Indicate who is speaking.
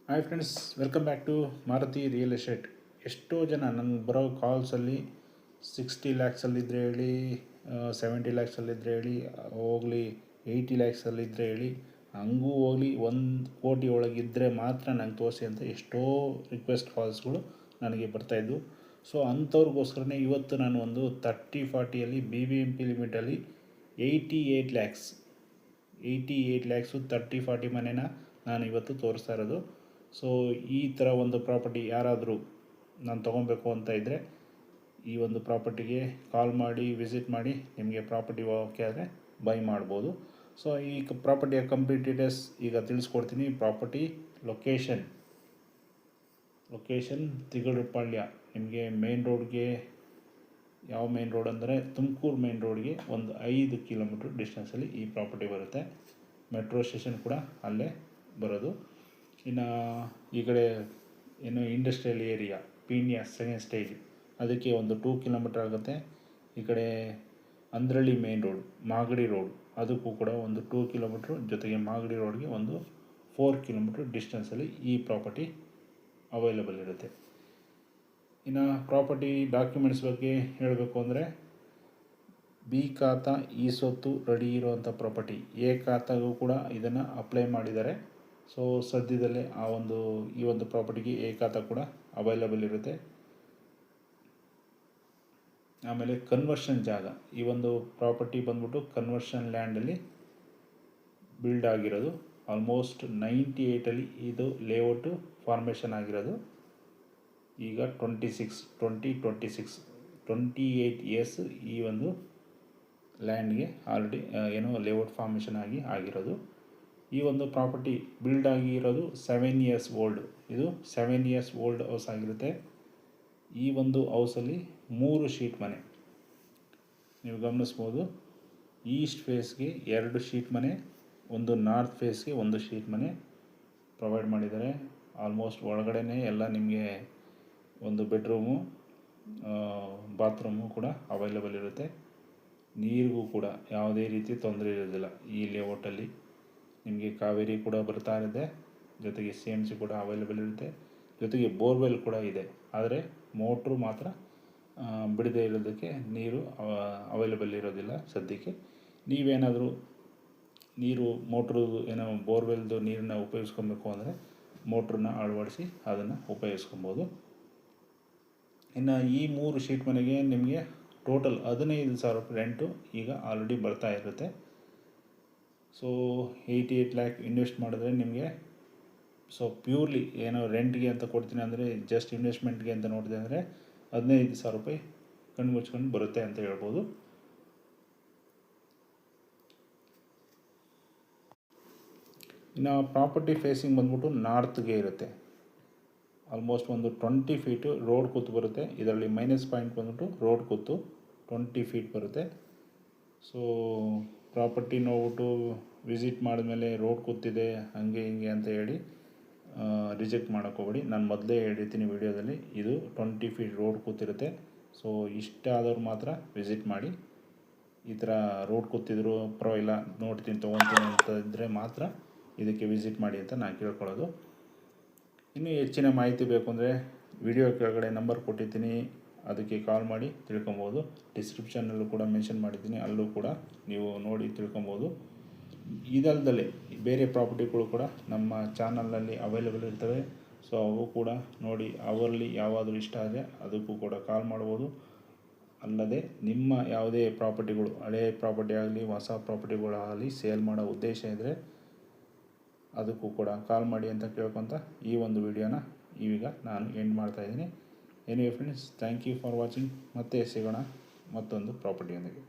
Speaker 1: Hi friends, welcome back to Maruti real estate. ಎಷ್ಟೋ ಜನ ನನಗೆ ಬರೋ ಕಾಲ್ಸಲ್ಲಿ 60 ಲ್ಯಾಕ್ಸಲ್ಲಿದ್ದರೆ ಹೇಳಿ, 70 ಲ್ಯಾಕ್ಸಲ್ಲಿದ್ದರೆ ಹೇಳಿ, ಹೋಗಲಿ 80 ಲ್ಯಾಕ್ಸಲ್ಲಿದ್ದರೆ ಹೇಳಿ, ಹಂಗೂ ಹೋಗಲಿ 1 ಕೋಟಿ ಒಳಗಿದ್ದರೆ ಮಾತ್ರ ನಂಗೆ ತೋರಿಸಿ ಅಂತ ಎಷ್ಟೋ ರಿಕ್ವೆಸ್ಟ್ ಕಾಲ್ಸ್ಗಳು ನನಗೆ ಬರ್ತಾಯಿದ್ವು. ಸೊ ಅಂಥವ್ರಿಗೋಸ್ಕರನೇ ಇವತ್ತು ನಾನು ಒಂದು 30-40ಯಲ್ಲಿ BBMP ಲಿಮಿಟಲ್ಲಿ 88 ಲ್ಯಾಕ್ಸು 30-40 ಮನೆನ ನಾನು ಇವತ್ತು ತೋರಿಸ್ತಾ ಇರೋದು. ಸೊ ಈ ಥರ ಒಂದು ಪ್ರಾಪರ್ಟಿ ಯಾರಾದರೂ ನಾನು ತೊಗೊಬೇಕು ಅಂತ ಇದ್ದರೆ ಈ ಒಂದು ಪ್ರಾಪರ್ಟಿಗೆ ಕಾಲ್ ಮಾಡಿ ವಿಸಿಟ್ ಮಾಡಿ ನಿಮಗೆ ಪ್ರಾಪರ್ಟಿ ಓಕೆ ಆದರೆ ಬೈ ಮಾಡ್ಬೋದು. ಸೊ ಈ ಪ್ರಾಪರ್ಟಿಯ ಕಂಪ್ಲೀಟ್ ಡೀಟೇಲ್ಸ್ ಈಗ ತಿಳಿಸ್ಕೊಡ್ತೀನಿ. ಪ್ರಾಪರ್ಟಿ ಲೊಕೇಶನ್ ತಿಗಡುಪಾಳ್ಯ, ನಿಮಗೆ ಮೇನ್ ರೋಡ್ಗೆ, ಯಾವ ಮೇನ್ ರೋಡ್ ಅಂದರೆ ತುಮಕೂರು ಮೇನ್ ರೋಡ್ಗೆ ಒಂದು 5 ಕಿಲೋಮೀಟ್ರ್ ಡಿಸ್ಟೆನ್ಸಲ್ಲಿ ಈ ಪ್ರಾಪರ್ಟಿ ಬರುತ್ತೆ. ಮೆಟ್ರೋ ಸ್ಟೇಷನ್ ಕೂಡ ಅಲ್ಲೇ ಬರೋದು. ಇನ್ನು ಈ ಕಡೆ ಏನು industrial area Peenya second stage, ಅದಕ್ಕೆ ಒಂದು 2 ಕಿಲೋಮೀಟ್ರ್ ಆಗುತ್ತೆ. ಈ ಕಡೆ Andrahalli main road, Magadi road, ಅದಕ್ಕೂ ಕೂಡ ಒಂದು 2 ಕಿಲೋಮೀಟ್ರ್, ಜೊತೆಗೆ ಮಾಗಡಿ ರೋಡ್ಗೆ ಒಂದು 4 ಕಿಲೋಮೀಟ್ರ್ ಡಿಸ್ಟೆನ್ಸಲ್ಲಿ ಈ ಪ್ರಾಪರ್ಟಿ ಅವೈಲೇಬಲ್ ಇರುತ್ತೆ. ಇನ್ನು ಪ್ರಾಪರ್ಟಿ ಡಾಕ್ಯುಮೆಂಟ್ಸ್ ಬಗ್ಗೆ ಹೇಳಬೇಕು ಅಂದರೆ ಬಿ ಖಾತಾ ಈ ಸೊತ್ತು ರೆಡಿ ಇರೋವಂಥ ಪ್ರಾಪರ್ಟಿ. ಎ ಖಾತಾಗೂ ಕೂಡ ಇದನ್ನು ಅಪ್ಲೈ ಮಾಡಿದ್ದಾರೆ. ಸೊ ಸದ್ಯದಲ್ಲೇ ಈ ಒಂದು ಪ್ರಾಪರ್ಟಿಗೆ ಎ ಖಾತಾ ಕೂಡ ಅವೈಲೇಬಲ್ ಇರುತ್ತೆ. ಆಮೇಲೆ ಕನ್ವರ್ಷನ್ ಜಾಗ, ಈ ಒಂದು ಪ್ರಾಪರ್ಟಿ ಬಂದ್ಬಿಟ್ಟು ಕನ್ವರ್ಷನ್ ಲ್ಯಾಂಡಲ್ಲಿ ಬಿಲ್ಡ್ ಆಗಿರೋದು. ಆಲ್ಮೋಸ್ಟ್ 98ಅಲ್ಲಿ ಇದು ಲೇಔಟು ಫಾರ್ಮೇಷನ್ ಆಗಿರೋದು. ಈಗ 28 ಇಯರ್ಸ್ ಈ ಒಂದು ಲ್ಯಾಂಡ್ಗೆ ಆಲ್ರೆಡಿ ಲೇಔಟ್ ಫಾರ್ಮೇಷನ್ ಆಗಿರೋದು. ಈ ಒಂದು ಪ್ರಾಪರ್ಟಿ ಬಿಲ್ಡ್ ಆಗಿರೋದು 7 ಇಯರ್ಸ್ ಓಲ್ಡ್. ಇದು 7 ಇಯರ್ಸ್ ಓಲ್ಡ್ ಹೌಸ್ ಆಗಿರುತ್ತೆ. ಈ ಒಂದು ಹೌಸಲ್ಲಿ 3 ಶೀಟ್ ಮನೆ ನೀವು ಗಮನಿಸ್ಬೋದು. ಈಸ್ಟ್ ಫೇಸ್ಗೆ 2 ಶೀಟ್ ಮನೆ, ಒಂದು ನಾರ್ತ್ ಫೇಸ್ಗೆ 1 ಶೀಟ್ ಮನೆ ಪ್ರೊವೈಡ್ ಮಾಡಿದ್ದಾರೆ. ಆಲ್ಮೋಸ್ಟ್ ಒಳಗಡೆ ಎಲ್ಲ ನಿಮಗೆ ಒಂದು ಬೆಡ್ರೂಮು, ಬಾತ್ರೂಮು ಕೂಡ ಅವೈಲೇಬಲ್ ಇರುತ್ತೆ. ನೀರಿಗೂ ಕೂಡ ಯಾವುದೇ ರೀತಿ ತೊಂದರೆ ಇರೋದಿಲ್ಲ. ಈ ಲೇಔಟಲ್ಲಿ ನಿಮಗೆ ಕಾವೇರಿ ಕೂಡ ಬರ್ತಾ ಇದೆ, ಜೊತೆಗೆ CMC ಕೂಡ ಅವೈಲೇಬಲ್ ಇರುತ್ತೆ, ಜೊತೆಗೆ ಬೋರ್ವೆಲ್ ಕೂಡ ಇದೆ. ಆದರೆ ಮೋಟ್ರು ಮಾತ್ರ ಬಿಡದೇ ಇರೋದಕ್ಕೆ ನೀರು ಅವೈಲೇಬಲ್ ಇರೋದಿಲ್ಲ ಸದ್ಯಕ್ಕೆ. ನೀವೇನಾದರೂ ಮೋಟ್ರು ಬೋರ್ವೆಲ್ದು ನೀರನ್ನ ಉಪಯೋಗಿಸ್ಕೊಬೇಕು ಅಂದರೆ ಮೋಟ್ರನ್ನ ಅಳವಡಿಸಿ ಅದನ್ನು ಉಪಯೋಗಿಸ್ಕೊಬೋದು. ಇನ್ನು ಈ 3 ಶೀಟ್ ಮನೆಗೆ ನಿಮಗೆ ಟೋಟಲ್ 15,000 ರೆಂಟು ಈಗ ಆಲ್ರೆಡಿ ಬರ್ತಾ ಇರುತ್ತೆ. ಸೊ 88 ಲ್ಯಾಕ್ ಇನ್ವೆಸ್ಟ್ ಮಾಡಿದ್ರೆ ನಿಮಗೆ, ಸೊ ಪ್ಯೂರ್ಲಿ ರೆಂಟ್ಗೆ ಅಂತ ಕೊಡ್ತೀನಿ ಅಂದರೆ, ಜಸ್ಟ್ ಇನ್ವೆಸ್ಟ್ಮೆಂಟ್ಗೆ ಅಂತ ನೋಡಿದೆ ಅಂದರೆ 15,000 ರೂಪಾಯಿ ಕಣ್ಣು ಮುಚ್ಕೊಂಡು ಬರುತ್ತೆ ಅಂತ ಹೇಳ್ಬೋದು. ಇನ್ನು ಪ್ರಾಪರ್ಟಿ ಫೇಸಿಂಗ್ ಬಂದ್ಬಿಟ್ಟು ನಾರ್ತ್ಗೆ ಇರುತ್ತೆ. ಆಲ್ಮೋಸ್ಟ್ ಒಂದು 20 ಫೀಟು ರೋಡ್ ಕೂತು ಬರುತ್ತೆ. ಇದರಲ್ಲಿ ಮೈನಸ್ ಪಾಯಿಂಟ್ ಬಂದ್ಬಿಟ್ಟು ರೋಡ್ ಕೂತು 20 ಫೀಟ್ ಬರುತ್ತೆ. ಸೊ ಪ್ರಾಪರ್ಟಿ ನೋಡ್ಬಿಟ್ಟು ವಿಸಿಟ್ ಮಾಡಿದ್ಮೇಲೆ ರೋಡ್ ಕೂತಿದೆ ಹಂಗೆ ಹಿಂಗೆ ಅಂತ ಹೇಳಿ ರಿಜೆಕ್ಟ್ ಮಾಡೋಕ್ಕೋಗ್ಬೇಡಿ. ನಾನು ಮೊದಲೇ ಹೇಳಿರ್ತೀನಿ ವಿಡಿಯೋದಲ್ಲಿ, ಇದು 20 ಫೀಟ್ ರೋಡ್ ಕೂತಿರುತ್ತೆ. ಸೊ ಇಷ್ಟ ಆದವ್ರು ಮಾತ್ರ ವಿಸಿಟ್ ಮಾಡಿ. ಈ ಥರ ರೋಡ್ ಕೂತಿದ್ರು ಪರವಾಗಿಲ್ಲ ನೋಡ್ತೀನಿ ತೊಗೊತೀನಿ ಅಂತ ಇದ್ದರೆ ಮಾತ್ರ ಇದಕ್ಕೆ ವಿಸಿಟ್ ಮಾಡಿ ಅಂತ ನಾನು ಕೇಳ್ಕೊಳ್ಳೋದು. ಇನ್ನೂ ಹೆಚ್ಚಿನ ಮಾಹಿತಿ ಬೇಕು ಅಂದರೆ ವಿಡಿಯೋ ಕೆಳಗಡೆ ನಂಬರ್ ಕೊಟ್ಟಿರ್ತೀನಿ, ಅದಕ್ಕೆ ಕಾಲ್ ಮಾಡಿ ತಿಳ್ಕೊಬೋದು. ಡಿಸ್ಕ್ರಿಪ್ಷನ್ನಲ್ಲೂ ಕೂಡ ಮೆನ್ಷನ್ ಮಾಡಿದ್ದೀನಿ, ಅಲ್ಲೂ ಕೂಡ ನೀವು ನೋಡಿ ತಿಳ್ಕೊಬೋದು. ಇದಲ್ಲದೆ ಬೇರೆ ಪ್ರಾಪರ್ಟಿಗಳು ಕೂಡ ನಮ್ಮ ಚಾನಲ್ನಲ್ಲಿ ಅವೈಲೇಬಲ್ ಇರ್ತವೆ. ಸೊ ಅವು ಕೂಡ ನೋಡಿ, ಅವರಲ್ಲಿ ಯಾವಾದರೂ ಇಷ್ಟ ಆದರೆ ಅದಕ್ಕೂ ಕೂಡ ಕಾಲ್ ಮಾಡ್ಬೋದು. ಅಲ್ಲದೆ ನಿಮ್ಮ ಯಾವುದೇ ಪ್ರಾಪರ್ಟಿಗಳು, ಹಳೆಯ ಪ್ರಾಪರ್ಟಿ ಆಗಲಿ ಹೊಸ ಪ್ರಾಪರ್ಟಿಗಳಾಗಲಿ ಸೇಲ್ ಮಾಡೋ ಉದ್ದೇಶ ಇದ್ದರೆ ಅದಕ್ಕೂ ಕೂಡ ಕಾಲ್ ಮಾಡಿ ಅಂತ ಕೇಳ್ಕೊತ ಈ ಒಂದು ವಿಡಿಯೋನ ಈಗ ನಾನು ಎಂಡ್ ಮಾಡ್ತಾಯಿದ್ದೀನಿ. Anyway friends, thank you for watching. ಮತ್ತೆ ಸಿಗೋಣ ಮತ್ತೊಂದು ಪ್ರಾಪರ್ಟಿಯೊಂದಿಗೆ.